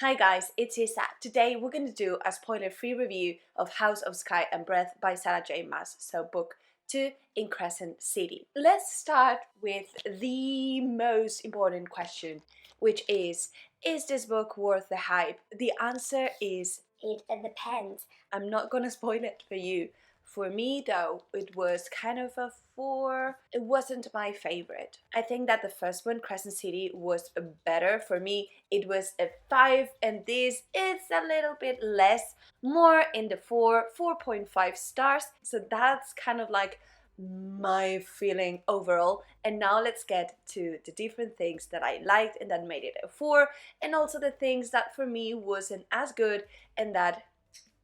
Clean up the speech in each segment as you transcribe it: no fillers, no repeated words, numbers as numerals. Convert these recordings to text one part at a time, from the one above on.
Hi guys, it's HOSAB. Today we're going to do a spoiler-free review of House of Sky and Breath by Sarah J. Maas, so book 2 in Crescent City. Let's start with the most important question, which is this book worth the hype? The answer is It depends. I'm not gonna spoil it for you. For me, though, it was kind of a 4. It wasn't my favorite. I think that the first one, Crescent City, was better. For me, it was a 5, and this is a little bit less, more in the 4.5 stars. So that's kind of like my feeling overall. And now let's get to the different things that I liked and that made it a 4, and also the things that for me wasn't as good and that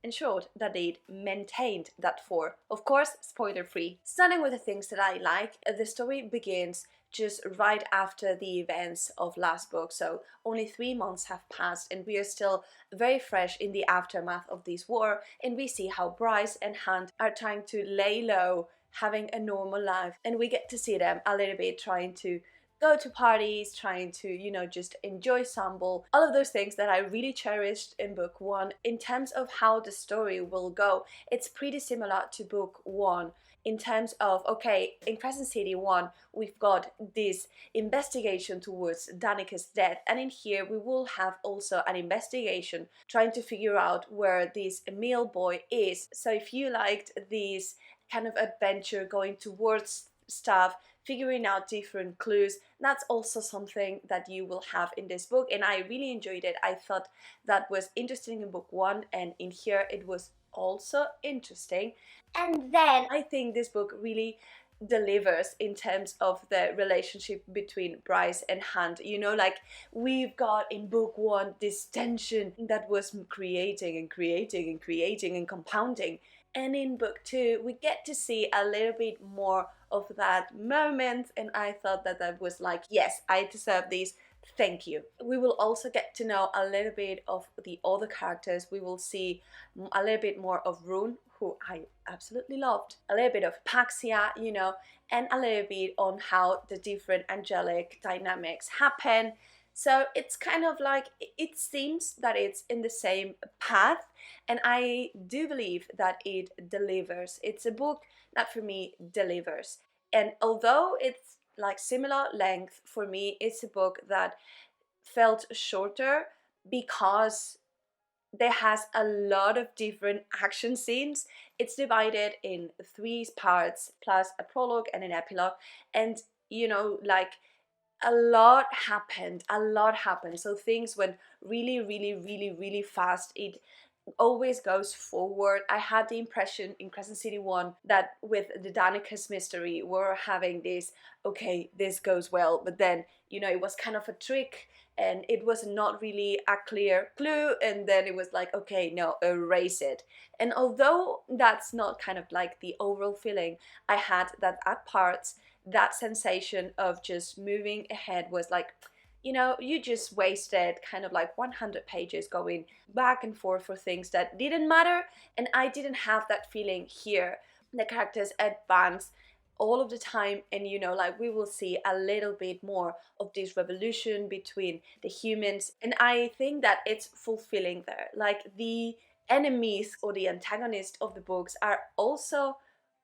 ensured that it maintained that 4. Of course, spoiler free. Starting with the things that I like, the story begins just right after the events of last book, so only 3 months have passed and we are still very fresh in the aftermath of this war, and we see how Bryce and Hunt are trying to lay low, having a normal life, and we get to see them a little bit trying to go to parties, trying to, just enjoy Sample, all of those things that I really cherished in book 1. In terms of how the story will go, it's pretty similar to book 1 in terms of, okay, in Crescent City 1, we've got this investigation towards Danica's death, and in here we will have also an investigation trying to figure out where this Emil boy is. So if you liked this kind of adventure going towards stuff, figuring out different clues, that's also something that you will have in this book, and I really enjoyed it. I thought that was interesting in book 1, and in here it was also interesting. And then I think this book really delivers in terms of the relationship between Bryce and Hunt. Like we've got in book 1 this tension that was creating and creating and creating and compounding, and in book 2 we get to see a little bit more of that moment, and I thought that that was like, yes, I deserve this, thank you. We will also get to know a little bit of the other characters. We will see a little bit more of Rune, who I absolutely loved, a little bit of Paxia, and a little bit on how the different angelic dynamics happen. So it's kind of like, it seems that it's in the same path, and I do believe that it delivers. It's a book that for me delivers. And although it's like similar length, for me it's a book that felt shorter because there has a lot of different action scenes. It's divided in 3 parts plus a prologue and an epilogue, and like a lot happened, so things went really, really, really, really fast. It always goes forward. I had the impression in Crescent City 1 that with the Danica's mystery we're having this, okay, this goes well, but then it was kind of a trick and it was not really a clear clue, and then it was like, okay, no, erase it. And although that's not kind of like the overall feeling I had, that at parts that sensation of just moving ahead was like, you just wasted kind of like 100 pages going back and forth for things that didn't matter, and I didn't have that feeling here. The characters advance all of the time, and like we will see a little bit more of this revolution between the humans, and I think that it's fulfilling there. Like the enemies or the antagonists of the books are also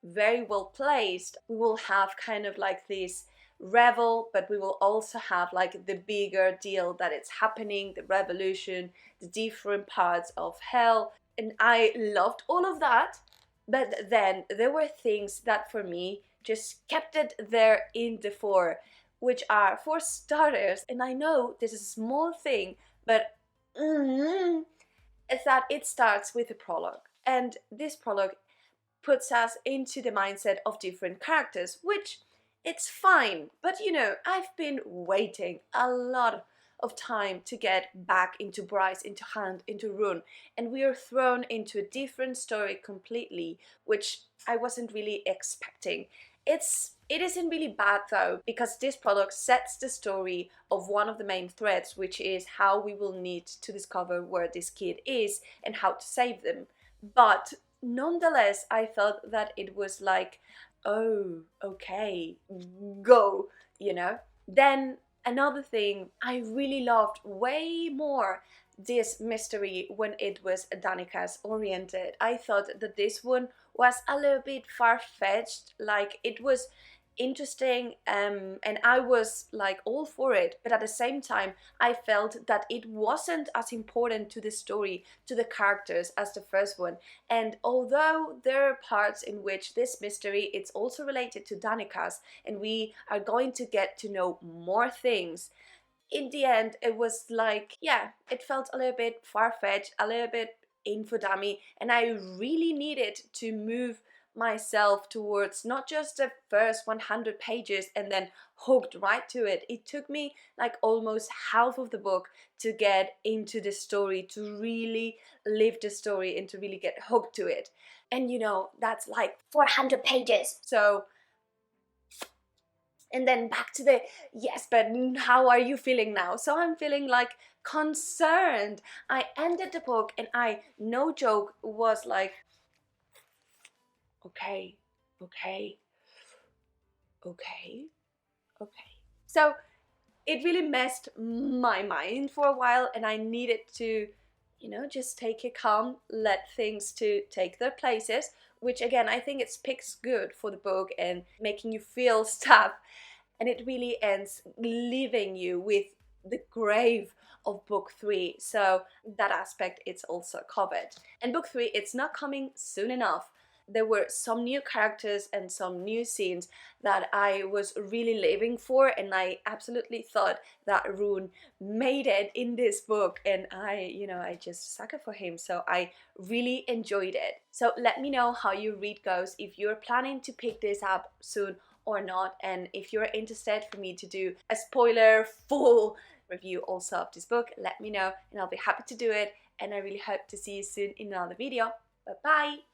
very well placed. We will have kind of like this revel, but we will also have like the bigger deal that it's happening, the revolution, the different parts of hell, and I loved all of that. But then there were things that for me just kept it there in the 4, which are, for starters, and I know this is a small thing, but it's that it starts with a prologue, and this prologue puts us into the mindset of different characters, which it's fine. But I've been waiting a lot of time to get back into Bryce, into Hunt, into Rune, and we are thrown into a different story completely, which I wasn't really expecting. It isn't really bad though, because this product sets the story of one of the main threads, which is how we will need to discover where this kid is and how to save them. But nonetheless, I thought that it was like, oh, okay, go. Then another thing I really loved way more this mystery when it was Danika's oriented. I thought that this one was a little bit far-fetched, like it was interesting, and I was like all for it, but at the same time I felt that it wasn't as important to the story, to the characters, as the first one. And although there are parts in which this mystery it's also related to Danika's and we are going to get to know more things, in the end it was like, yeah, it felt a little bit far-fetched, a little bit info dummy, and I really needed to move myself towards not just the first 100 pages and then hooked right to it. It took me like almost half of the book to get into the story, to really live the story and to really get hooked to it. And you know, that's like 400 pages. so. And then back to the, yes, but how are you feeling now? So I'm feeling like concerned. I ended the book and I, no joke, was like, okay, okay, okay, okay. So it really messed my mind for a while, and I needed to, you know, just take it calm, let things to take their places, which again I think it speaks good for the book and making you feel stuff. And it really ends leaving you with the grave of book 3, so that aspect it's also covered. And book 3, it's not coming soon enough. There were some new characters and some new scenes that I was really living for, and I absolutely thought that Rune made it in this book, and I just sucker for him, so I really enjoyed it. So let me know how your read goes, if you're planning to pick this up soon or not, and if you're interested for me to do a spoiler full review also of this book, let me know and I'll be happy to do it. And I really hope to see you soon in another video. Bye bye!